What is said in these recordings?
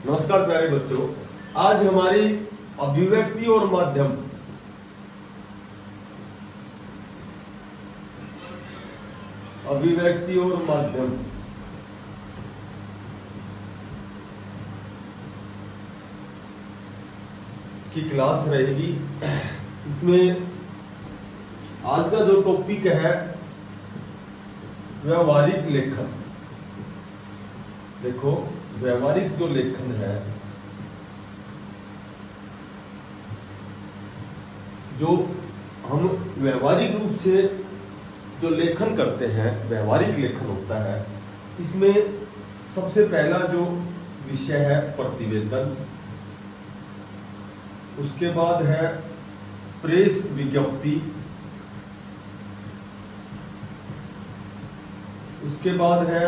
नमस्कार प्यारे बच्चों, आज हमारी अभिव्यक्ति और माध्यम की क्लास रहेगी। इसमें आज का जो टॉपिक है व्यवहारिक लेखन। देखो, व्यवहारिक जो लेखन है, जो हम व्यवहारिक रूप से जो लेखन करते हैं, व्यवहारिक लेखन होता है। इसमें सबसे पहला जो विषय है प्रतिवेदन, उसके बाद है प्रेस विज्ञप्ति, उसके बाद है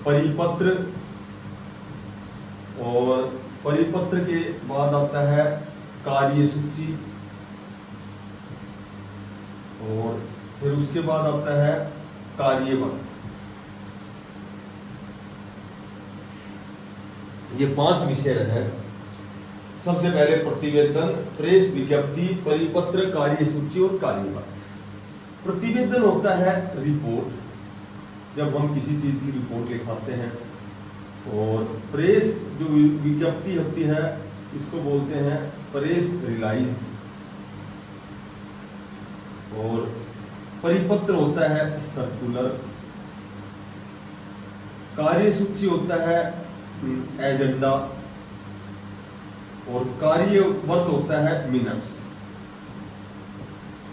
परिपत्र, और परिपत्र के बाद आता है कार्यसूची, और फिर उसके बाद आता है कार्यवक्त। ये 5 विषय हैं। सबसे पहले प्रतिवेदन, प्रेस विज्ञप्ति, परिपत्र, कार्यसूची और कार्यवक्त। प्रतिवेदन होता है रिपोर्ट, जब हम किसी चीज की रिपोर्ट लिखाते हैं। और प्रेस जो विज्ञप्ति होती है, इसको बोलते हैं प्रेस रिलाइज। और परिपत्र होता है सर्कुलर, कार्यसूची होता है एजेंडा, और कार्यवक्त होता है मिनट्स।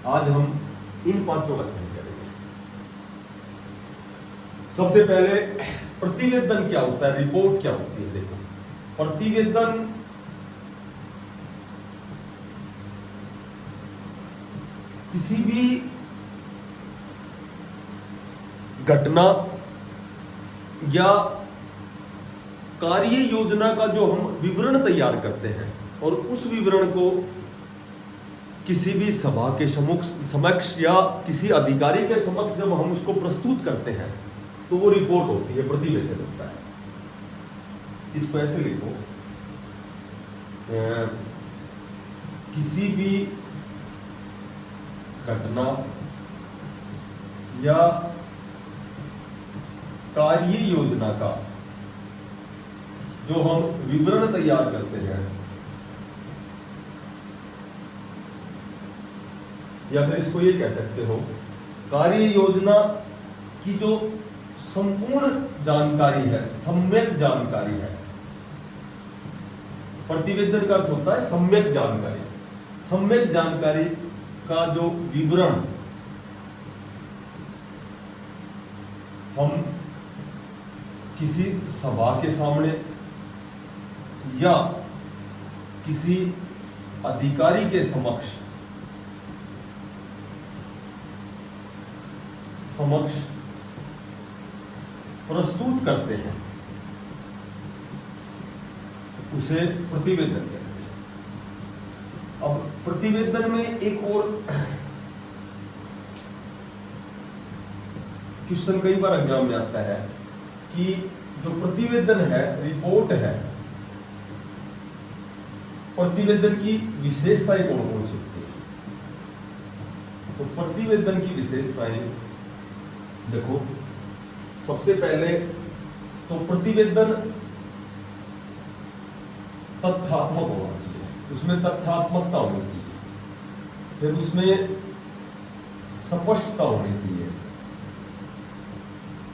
आज हम इन 5 का अध्ययन करेंगे। सबसे पहले प्रतिवेदन क्या होता है, रिपोर्ट क्या होती है। देखो, प्रतिवेदन किसी भी घटना या कार्य योजना का जो हम विवरण तैयार करते हैं, और उस विवरण को किसी भी सभा के समक्ष या किसी अधिकारी के समक्ष जब हम उसको प्रस्तुत करते हैं, तो वो रिपोर्ट होती है, प्रतिवेदन होता है। इसको ऐसे लिखो, किसी भी घटना या कार्य योजना का जो हम विवरण तैयार करते हैं, या फिर इसको ये कह सकते हो, कार्य योजना की जो संपूर्ण जानकारी है, सम्यक जानकारी है। प्रतिवेदन का अर्थ होता है सम्यक जानकारी। सम्यक जानकारी का जो विवरण हम किसी सभा के सामने या किसी अधिकारी के समक्ष प्रस्तुत करते हैं, उसे प्रतिवेदन कहते हैं। अब प्रतिवेदन में एक और क्वेश्चन कई बार एग्जाम में आता है कि जो प्रतिवेदन है, रिपोर्ट है, प्रतिवेदन की विशेषताएं कौन कौन सी होती है। तो प्रतिवेदन की विशेषताएं देखो, सबसे पहले तो प्रतिवेदन तथ्यात्मक होना चाहिए, उसमें तथ्यात्मकता होनी चाहिए, फिर उसमें स्पष्टता होनी चाहिए,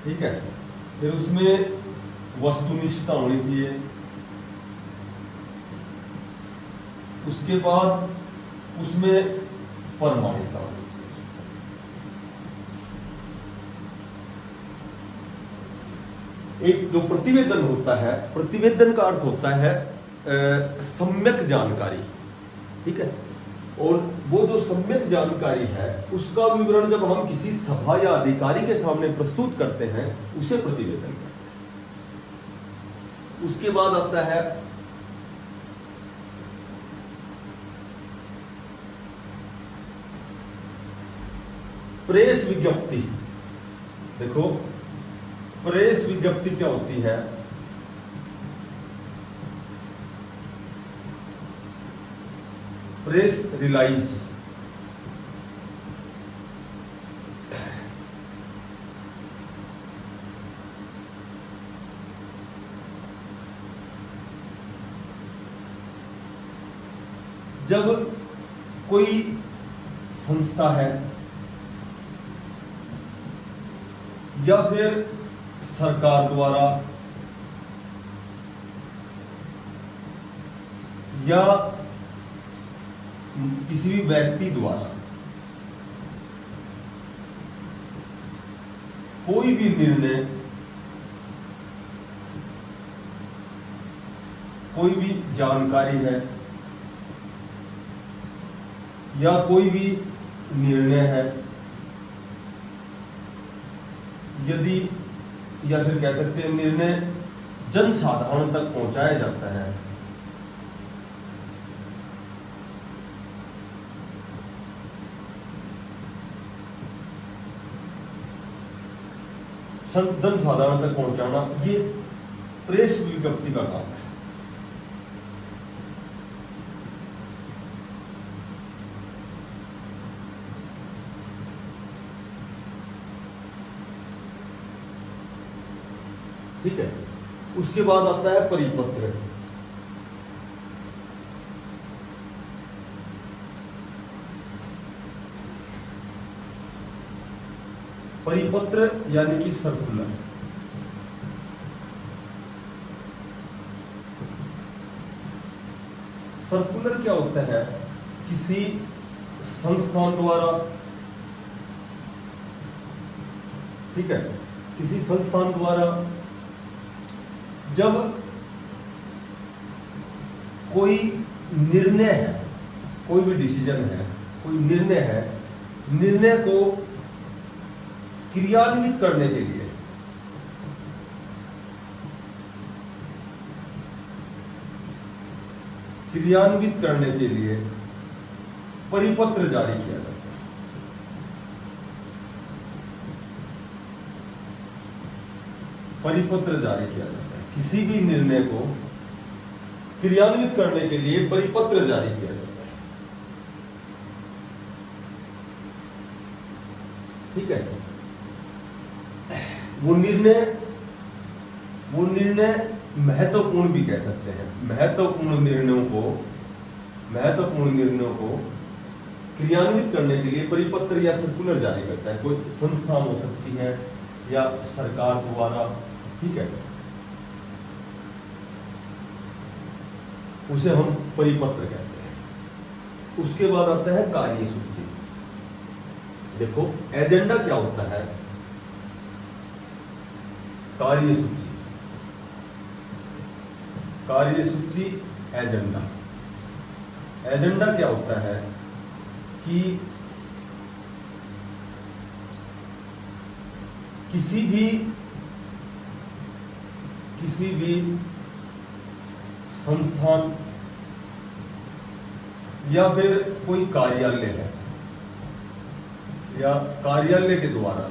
ठीक है, फिर उसमें वस्तुनिष्ठता होनी चाहिए, उसके बाद उसमें प्रमाणिकता होनी चाहिए। एक जो प्रतिवेदन होता है, प्रतिवेदन का अर्थ होता है सम्यक जानकारी, ठीक है। और वो जो सम्यक जानकारी है, उसका विवरण जब हम किसी सभा या अधिकारी के सामने प्रस्तुत करते हैं, उसे प्रतिवेदन कहते हैं। उसके बाद आता है प्रेस विज्ञप्ति। देखो, प्रेस विज्ञप्ति क्या होती है? Press release. जब कोई संस्था है या फिर सरकार द्वारा या किसी भी व्यक्ति द्वारा कोई भी निर्णय, कोई भी जानकारी है या कोई भी निर्णय है, यदि या फिर कह सकते हैं निर्णय जन साधारण तक पहुंचाया जाता है जन साधारण तक पहुंचाना, ये प्रेस विज्ञप्ति का काम है। ठीक है, उसके बाद आता है परिपत्र। परिपत्र यानी कि सर्कुलर। सर्कुलर क्या होता है? किसी संस्थान द्वारा, ठीक है, किसी संस्थान द्वारा जब कोई निर्णय है, कोई भी डिसीजन है, कोई निर्णय है, निर्णय को क्रियान्वित करने के लिए परिपत्र जारी किया जाता है। परिपत्र जारी किया जाता है, किसी भी निर्णय को क्रियान्वित करने के लिए परिपत्र जारी किया जाता है। ठीक है, वो निर्णय महत्वपूर्ण भी कह सकते हैं। महत्वपूर्ण निर्णयों को क्रियान्वित करने के लिए परिपत्र या सर्कुलर जारी करता है। कोई संस्थान हो सकती है या सरकार द्वारा, ठीक है, उसे हम परिपत्र कहते हैं। उसके बाद आता है कार्यसूची। देखो, एजेंडा क्या होता है? कार्यसूची एजेंडा। एजेंडा क्या होता है कि किसी भी संस्थान या फिर कोई कार्यालय है या कार्यालय के द्वारा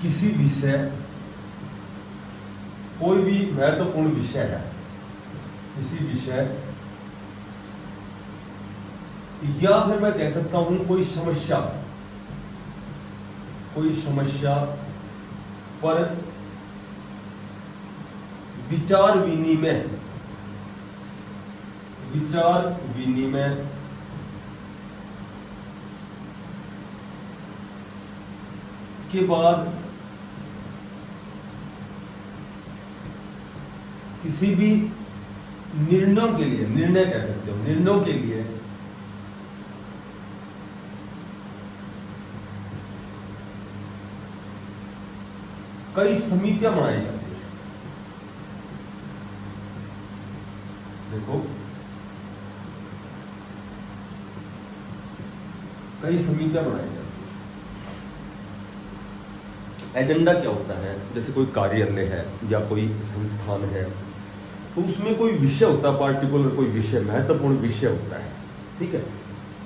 किसी विषय, कोई भी महत्वपूर्ण विषय है, किसी विषय या फिर मैं कह सकता हूं कोई समस्या पर विचार विनिमय के बाद किसी भी निर्णयों के लिए, निर्णय कह सकते हो, निर्णयों के लिए कई समितियां बनाई जाती है। देखो, कई समितियां बनाई जाती है। एजेंडा क्या होता है? जैसे कोई कार्यालय है या कोई संस्थान है, तो उसमें कोई विषय होता है, पार्टिकुलर कोई विषय, महत्वपूर्ण विषय होता है, ठीक है,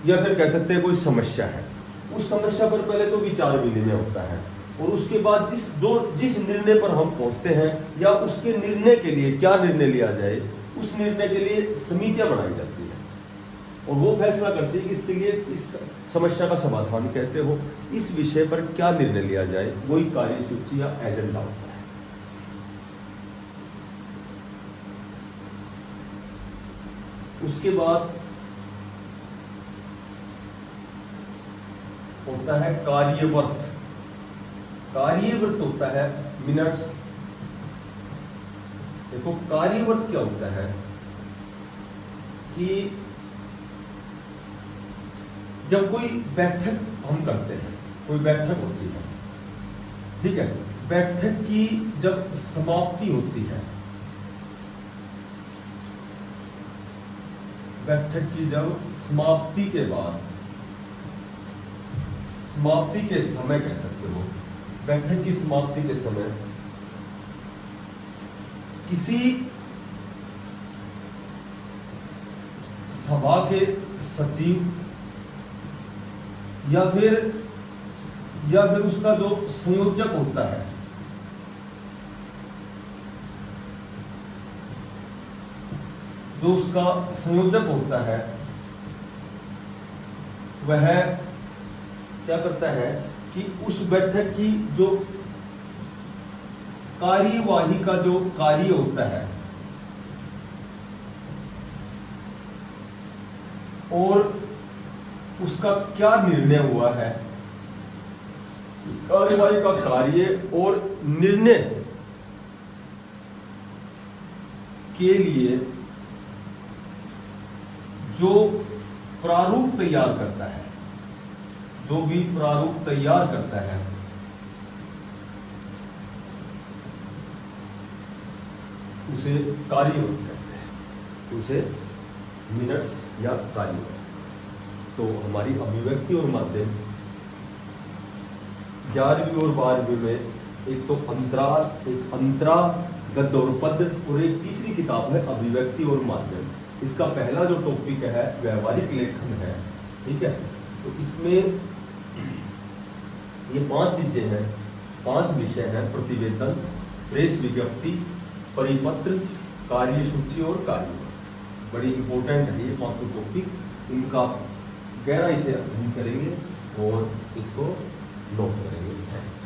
या फिर कह सकते हैं कोई समस्या है। उस समस्या पर पहले तो विचार विनिमय होता है और उसके बाद जिस निर्णय पर हम पहुंचते हैं या उसके निर्णय के लिए क्या निर्णय लिया जाए, उस निर्णय के लिए समितियां बनाई जाती है और वो फैसला करती है कि इसके लिए इस समस्या का समाधान कैसे हो, इस विषय पर क्या निर्णय लिया जाए, वही कार्यसूची या एजेंडा होता है। उसके बाद होता है कार्यवर्त। कार्यवर्त होता है मिनट्स। देखो कार्यवर्त क्या होता है कि जब कोई बैठक हम करते हैं, कोई बैठक होती है, ठीक है, बैठक की जब समाप्ति होती है, बैठक की जब समाप्ति के बाद, समाप्ति के समय कह सकते हो, बैठक की समाप्ति के समय किसी सभा के सचिव या फिर उसका जो संयोजक होता है, जो उसका संयोजक होता है, वह क्या करता है कि उस बैठक की जो कार्यवाही का जो कार्य होता है और उसका क्या निर्णय हुआ है, कार्यवाही का कार्य और निर्णय के लिए जो प्रारूप तैयार करता है, जो भी प्रारूप तैयार करता है, उसे कार्यवर्त कहते हैं, उसे मिनट्स या कार्यवर्त। तो हमारी अभिव्यक्ति और माध्यम 11वीं और 12वीं में एक तो अंतराल, एक अंतरा, गद्य और पद, और एक तीसरी किताब है अभिव्यक्ति और माध्यम। इसका पहला जो टॉपिक है व्यवहारिक लेखन है, ठीक है। तो इसमें ये 5 चीजें हैं, 5 विषय हैं: प्रतिवेदन, प्रेस विज्ञप्ति, परिपत्र, कार्यसूची और कार्य। बड़ी इंपॉर्टेंट है ये 5 टॉपिक। इनका गहराई से अध्ययन करेंगे और इसको नोट करेंगे। थैंक्स।